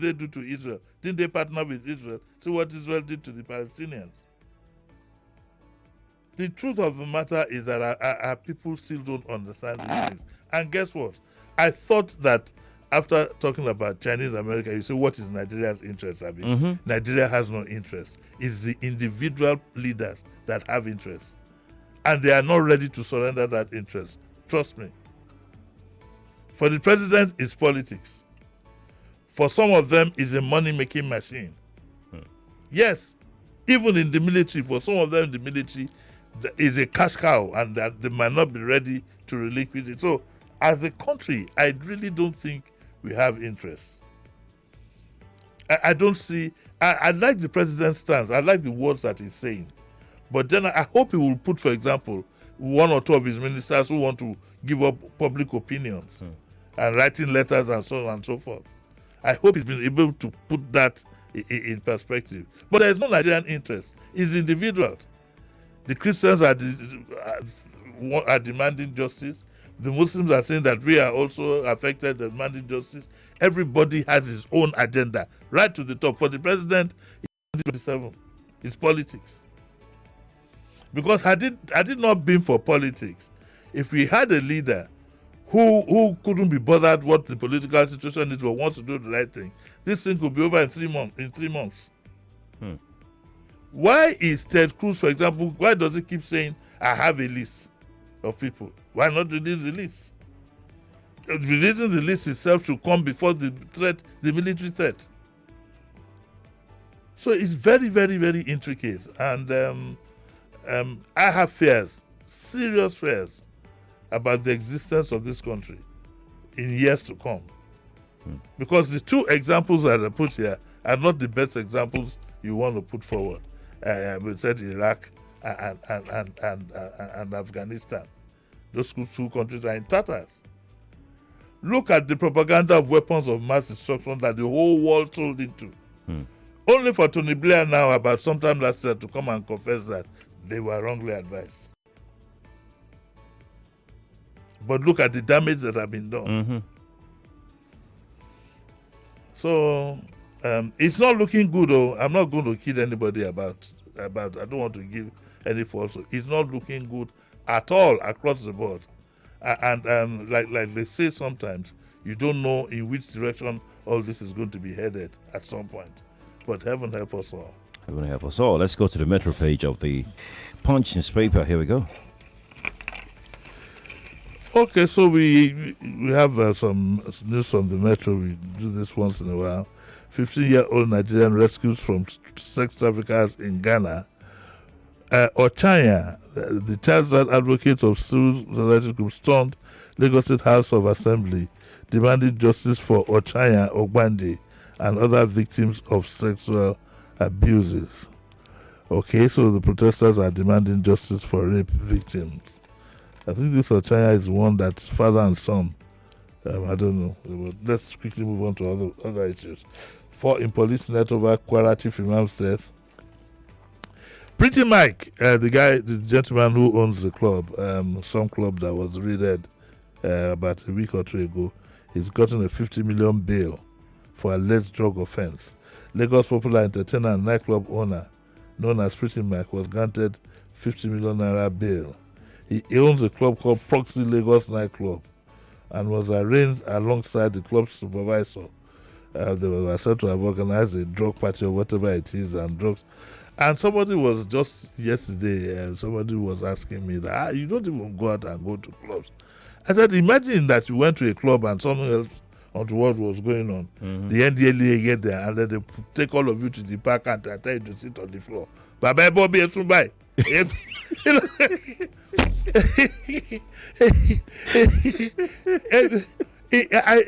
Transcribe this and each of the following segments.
they do to Israel? Didn't they partner with Israel? See what Israel did to the Palestinians. The truth of the matter is that our people still don't understand these things. And guess what? I thought that after talking about Chinese America, you say, what is Nigeria's interest? I mean, Nigeria has no interest. It's the individual leaders that have interest. And they are not ready to surrender that interest. Trust me. For the president, it's politics. For some of them, it's a money-making machine. Yes, even in the military, for some of them in the military, is a cash cow, and that they might not be ready to relinquish it. So, as a country, I really don't think we have interest. I don't see. I like the president's stance. I like the words that he's saying, but then I hope he will put, for example, one or two of his ministers who want to give up public opinions and writing letters and so on and so forth. I hope he's been able to put that in perspective. But there is no Nigerian interest. It's individuals. The Christians are demanding justice. The Muslims are saying that we are also affected, demanding justice. Everybody has his own agenda, right to the top. For the president, it's 2027. It's politics. Because had it not been for politics, if we had a leader who couldn't be bothered what the political situation is but wants to do the right thing, this thing could be over in 3 months. Why is Ted Cruz, for example, why does he keep saying, I have a list of people? Why not release the list? Releasing the list itself should come before the military threat. So it's very, very, very intricate. And I have fears, serious fears, about the existence of this country in years to come. Because the two examples that I put here are not the best examples you want to put forward. We said Iraq and Afghanistan. Those two countries are in tatters. Look at the propaganda of weapons of mass destruction that the whole world sold into. Only for Tony Blair now, about sometime last year, to come and confess that they were wrongly advised. But look at the damage that has been done. So it's not looking good, though. I'm not going to kid anybody about. I don't want to give any false. It's not looking good at all across the board. And like they say sometimes, you don't know in which direction all this is going to be headed at some point. But heaven help us all. Heaven help us all. Let's go to the Metro page of the Punch newspaper. Here we go. Okay, so we have some news from the Metro. We do this once in a while. 15-year-old Nigerian rescues from sex traffickers in Ghana. Ochanya, the child rights advocate of civil society group, stormed Lagos State House of Assembly, demanding justice for Ochanya Ogbanje and other victims of sexual abuses. Okay, so the protesters are demanding justice for rape victims. I think this Ochanya is one that's father and son. I don't know. Let's quickly move on to other issues. 4 in police net over Kwara Chief Imam's death. Pretty Mike, the gentleman who owns the club, some club that was raided about a week or two ago, he's gotten a 50 million bail for alleged drug offense. Lagos popular entertainer and nightclub owner, known as Pretty Mike, was granted 50 million naira bail. He owns a club called Proxy Lagos Nightclub and was arraigned alongside the club's supervisor. They were said to have organized a drug party or whatever it is and drugs. And somebody was just yesterday, somebody was asking me that you don't even go out and go to clubs. I said, imagine that you went to a club and someone else onto what was going on. The NDLA get there and then they take all of you to the park and tell you to sit on the floor. Baba Bobby Esunbai.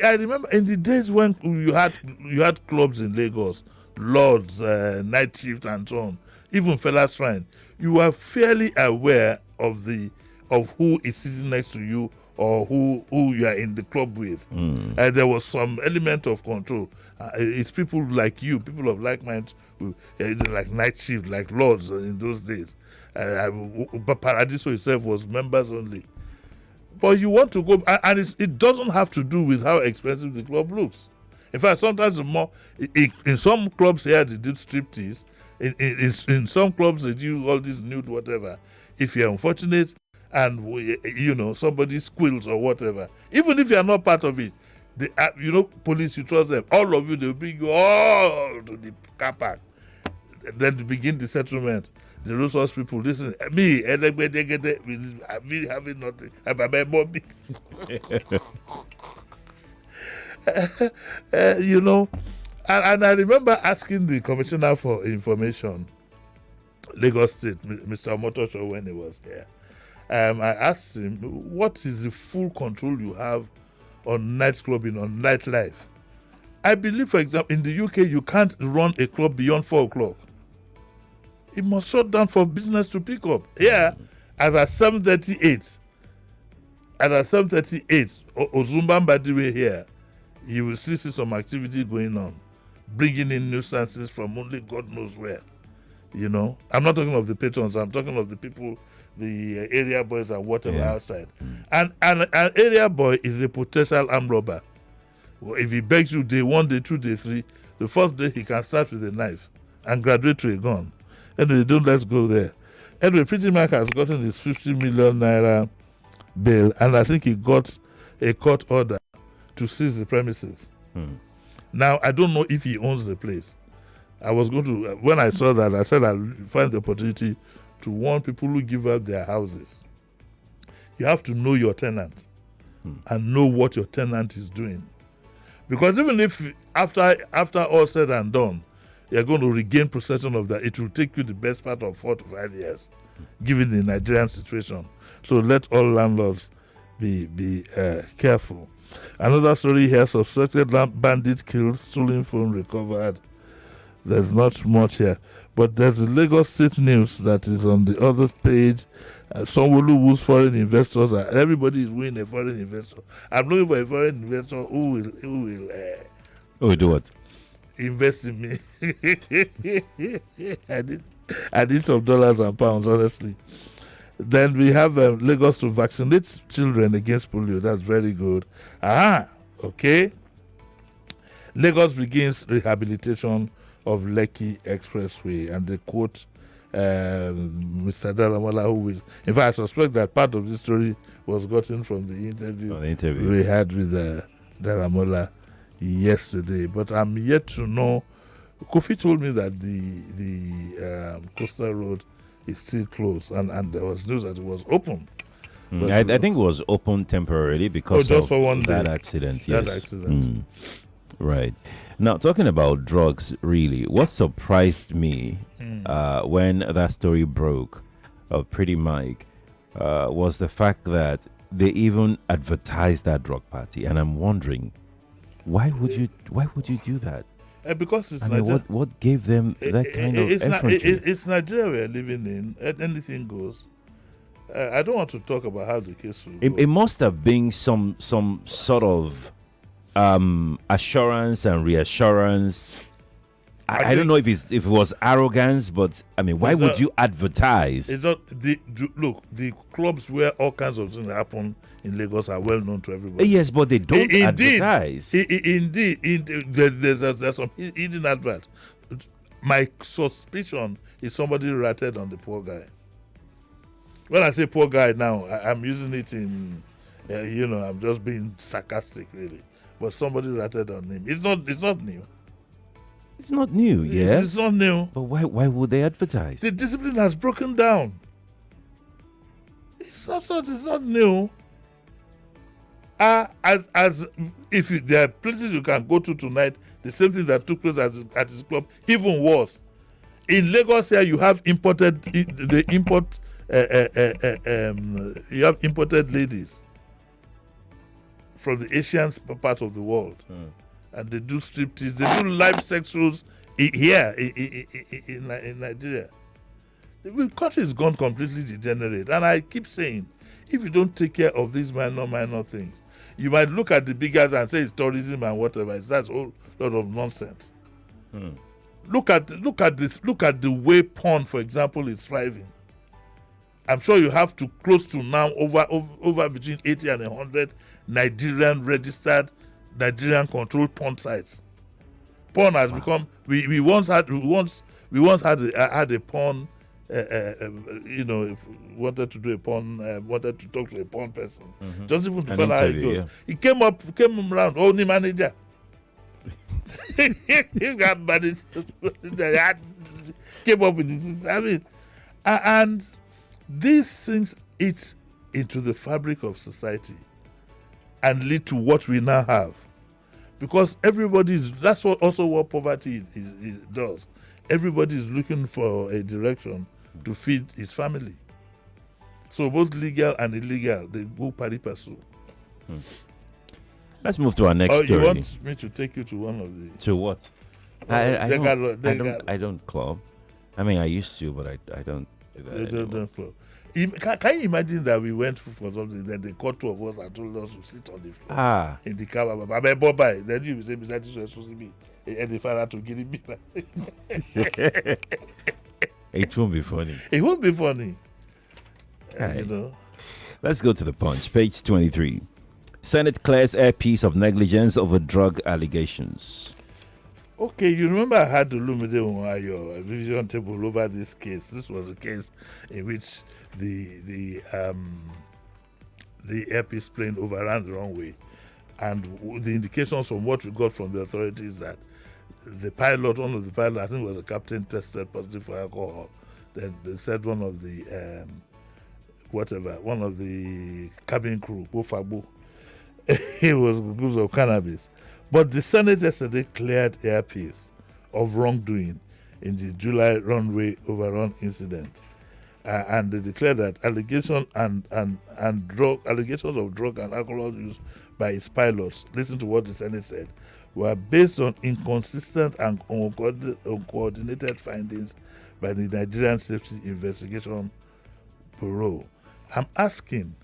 I remember in the days when you had clubs in Lagos, Lords, Night Shift, and so on, even Fella's Shrine, you were fairly aware of who is sitting next to you or who you are in the club with. There was some element of control. It's people like you, people of like mind, like Night Shift, like Lords in those days. Paradiso itself was members only. But you want to go, and it doesn't have to do with how expensive the club looks. In fact, sometimes in some clubs here they do striptease. In some clubs they do all this nude whatever. If you're unfortunate and somebody squeals or whatever, even if you are not part of it, police, you trust them. All of you, they'll bring you all to the car park. Then to begin the settlement. The resource people, listen, me having nothing. And I remember asking the Commissioner for Information, Lagos State, Mr. Motosho, when he was here. I asked him, what is the full control you have on nightclubbing, on nightlife? I believe, for example, in the UK, you can't run a club beyond 4 o'clock. It must shut down for business to pick up. Here, as at 7:38, Ozumba Mbadiwe here, you will see some activity going on, bringing in nuisances from only God knows where. I'm not talking of the patrons, I'm talking of the people, the area boys and whatever outside. And an area boy is a potential armed robber. Well, if he begs you day 1, day 2, day 3, the first day he can start with a knife and graduate to a gun. Anyway, let's go there. Anyway, Pretty Mac has gotten his 50 million naira bail, and I think he got a court order to seize the premises. Now, I don't know if he owns the place. I was going to, when I saw that, I said I'll find the opportunity to warn people who give up their houses. You have to know your tenant and know what your tenant is doing. Because even if after all said and done, you're going to regain possession of that, it will take you the best part of 4 to 5 years, given the Nigerian situation. So let all landlords be careful. Another story here: suspected bandit killed, stolen phone recovered. There's not much here, but there's the Lagos State news that is on the other page. Someone who woo's foreign investors. Everybody is winning a foreign investor. I'm looking for a foreign investor who will do what? Invest in me. I need some dollars and pounds, honestly. Then we have Lagos to vaccinate children against polio. That's very good. Okay. Lagos begins rehabilitation of Lekki Expressway, and they quote Mr. Daramola, who will. In fact, I suspect that part of this story was gotten from the interview we had with Daramola yesterday. But I'm yet to know. Kofi told me that the coastal road is still closed, and there was news that it was open. I think it was open temporarily because just for one that day. accident. That Yes. accident. Right. Now, talking about drugs, really, what surprised me when that story broke of Pretty Mike was the fact that they even advertised that drug party, and I'm wondering, why would you do that? Because it's I mean, Nigeria. what gave them that kind of effrontery? It's Nigeria we're living in. Anything goes. I don't want to talk about how the case will go. It must have been some sort of assurance and reassurance. I don't know if it was arrogance, but I mean, why would you advertise? It's not the clubs where all kinds of things happen in Lagos are well known to everybody. Yes, but they don't advertise. Indeed, there's some hidden advert. My suspicion is somebody ratted on the poor guy. When I say poor guy now, I'm using it in, I'm just being sarcastic, really. But somebody ratted on him. It's not new. It's not new, yes. It's not new. But why would they advertise? The discipline has broken down. It's not new. There are places you can go to tonight, the same thing that took place at his club, even worse. In Lagos here, you have imported ladies from the Asian part of the world, and they do striptease. They do live sex shows here in Nigeria. The country has gone completely degenerate, and I keep saying, if you don't take care of these minor things, you might look at the big guys and say it's tourism and whatever. That's a whole lot of nonsense. Look at this. Look at the way porn, for example, is thriving. I'm sure you have to close to now over between 80 and 100 Nigerian registered Nigerian controlled porn sites. Porn has become. We once had a porn. If wanted to do a porn, wanted to talk to a porn person, just even to find out how it goes. He came around, only manager. He got managed. Came up with this. I mean, and these things eat into the fabric of society and lead to what we now have. Because that's what poverty does. Everybody is looking for a direction to feed his family. So both legal and illegal, they go pari passu. Let's move to our next story. You want me to take you to one of the... To what? I don't club. I mean, I used to, but I don't do that anymore. Don't club. Can you imagine that we went for something, then they caught two of us and told us to sit on the floor in the car. Then you say, "Mr. Disu is supposed to be and the father to give me." It won't be funny. It won't be funny. Let's go to the Punch, page 23. Senate clears Air Peace of negligence over drug allegations. Okay, you remember I had to Lumide on your revision table over this case. This was a case in which the Air Peace plane overran the runway, and the indications from what we got from the authorities that the pilot, one of the pilots, I think it was the captain, tested positive for alcohol. Then they said one of the cabin crew, Bofabo, he was accused of cannabis. But the Senate yesterday cleared Air Peace of wrongdoing in the July runway overrun incident, and they declared that allegations of drug and alcohol use by its pilots, listen to what the Senate said, were based on inconsistent and uncoordinated findings by the Nigerian Safety Investigation Bureau. I'm asking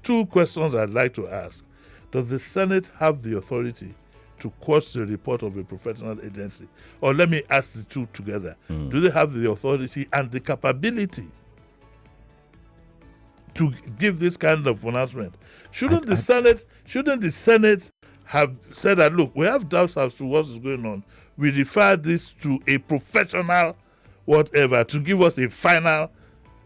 two questions I'd like to ask. Does the Senate have the authority to quash the report of a professional agency? Or let me ask the two together. Do they have the authority and the capability to give this kind of announcement? Shouldn't the Senate have said that, look, we have doubts as to what is going on. We refer this to a professional whatever to give us a final.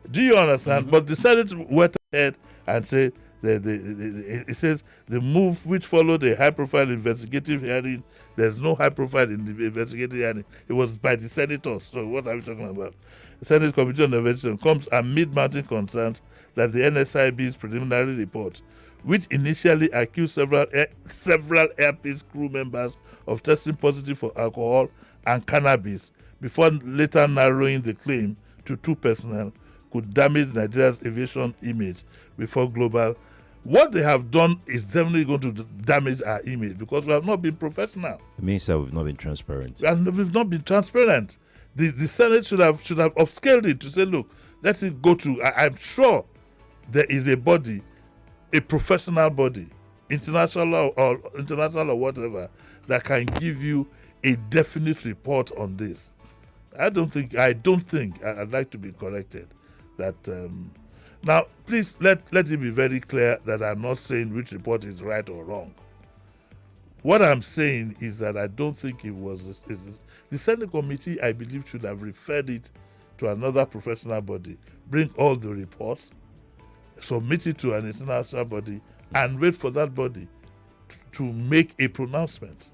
Do you understand? But the Senate went ahead and said, it says the move which followed a high-profile investigative hearing. There's no high-profile in the investigative hearing. It was by the senators. So what are we talking about? The Senate Committee on Investigation comes amid mounting concerns that the NSIB's preliminary report, which initially accused several Air Peace crew members of testing positive for alcohol and cannabis, before later narrowing the claim to two personnel, could damage Nigeria's aviation image before global. What they have done is definitely going to damage our image because we have not been professional. It means that we've not been transparent. And we've not been transparent. The Senate should have upscaled it to say, look, let it go to. I'm sure there is a body, a professional body, international or whatever, that can give you a definite report on this. I don't think. I'd like to be corrected. That now, please let it be very clear that I'm not saying which report is right or wrong. What I'm saying is that I don't think it was the Senate committee. I believe should have referred it to another professional body, bring all the reports, submit it to an international body, and wait for that body to make a pronouncement.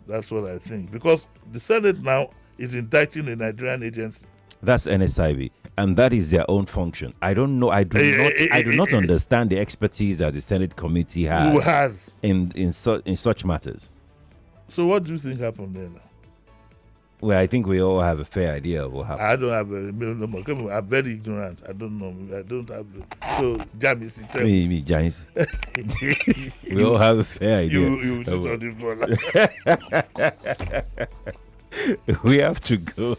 That's what I think, because the Senate now is indicting a Nigerian agency. That's NSIB, and that is their own function. I don't know. I do not understand the expertise that the Senate committee has. Who has in such matters. So what do you think happened there now? Well, I think we all have a fair idea of what happened. I don't have a number. I'm very ignorant. I don't know. I don't have. So, James, tell me, James. We all have a fair idea. You sit on the floor. We have to go.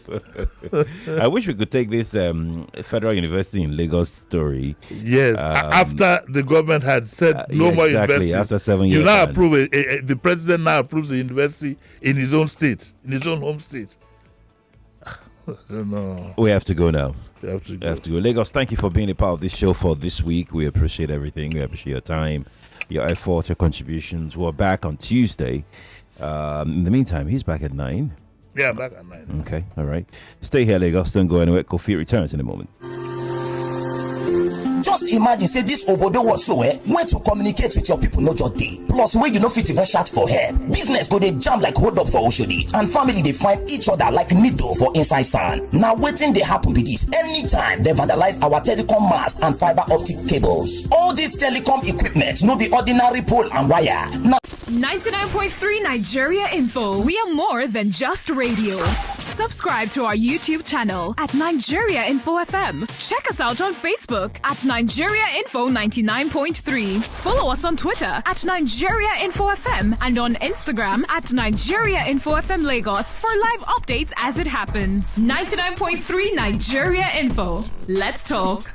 I wish we could take this Federal University in Lagos story. Yes, after the government had said no more university. After 7 years. You now approve it. The president now approves the university in his own state, in his own home state. I don't know. We have to go now. We have to go. Lagos, thank you for being a part of this show for this week. We appreciate everything. We appreciate your time. your effort, your contributions. We're back on Tuesday. In the meantime, he's back at 9. Yeah, back at 9. Okay, all right. Stay here, Lagos. Don't go anywhere. Kofi returns in a moment. Just imagine, say this obodo was so when to communicate with your people no just day. Plus, where you no fit even shout for help. Business go dey jam like hold up for Oshodi, and family they find each other like needle for inside sand. Now waiting they happen with this. Anytime they vandalize our telecom mast and fiber optic cables. All this telecom equipment no be ordinary pole and wire. Now 99.3 Nigeria Info. We are more than just radio. Subscribe to our YouTube channel at Nigeria Info FM. Check us out on Facebook at Nigeria Info 99.3. Follow us on Twitter at Nigeria Info FM and on Instagram at Nigeria Info FM Lagos for live updates as it happens. 99.3 Nigeria Info. Let's talk.